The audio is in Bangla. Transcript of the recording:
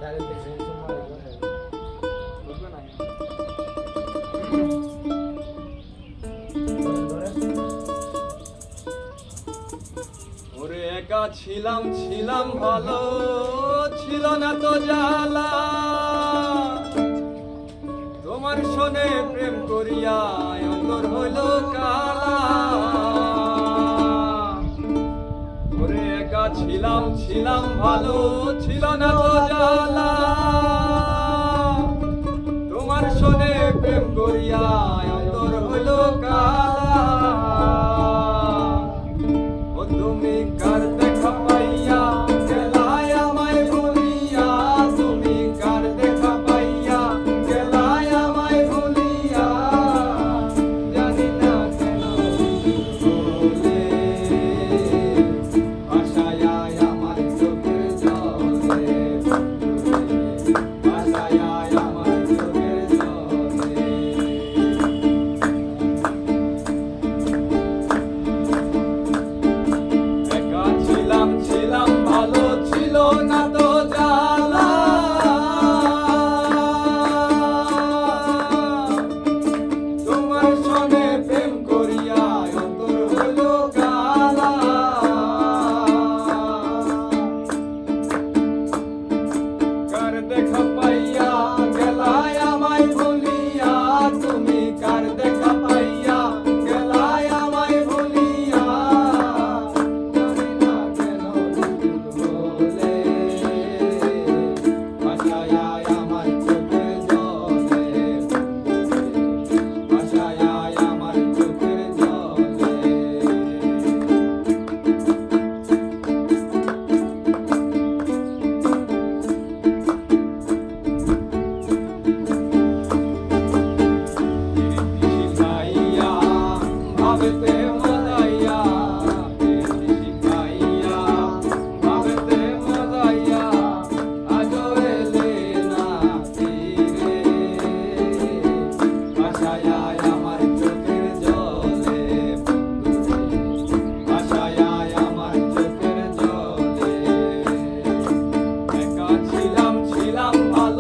ওরে একা ছিলাম ছিলাম ভালো, ছিল না তো জ্বালা। তোমার শোনে প্রেম করিয়া অন্তর হইল কালা। ওরে একা ছিলাম ছিলাম ভালো, ছিল না তো জ্বালা। তোমার শোনে প্রেম করিয়া অন্তর হইল কালা। ও তুমি কার দেখা পাইয়া গেলায় আমায় ভুলিয়া, তুমি কার দেখা পাইয়া গেলায় আমায় ভুলিয়া। জানি না কেন বলে ভাষায় আমার চোখের জলে, ভাষায় আমার চোখের জলে। একা ছিলাম ছিলাম ভালো, ছিল না তো জ্বালা। তোমার সঙ্গে প্রেম করিয়া অন্তর হইল কালা। কার দেখা পাইয়া গেলায় আমায় ভুলিয়া, তুমি কার দেখা পাইয়া গেলায় আমায় ভুলিয়া। জানি না কেন বলে ভাষায় আমার চোখের জলে, ভাষায় আমার চোখের জলে। শিখাইয়া ভাবেতে মজাইয়া, শিখাইয়া ভাবেতে মজাইয়া, আজও এলে না ফিরে। ভাষায় আমার চোখের জলে, ভাষায় আমার চোখের জলে। একা ছিলাম ছিলাম ভালো,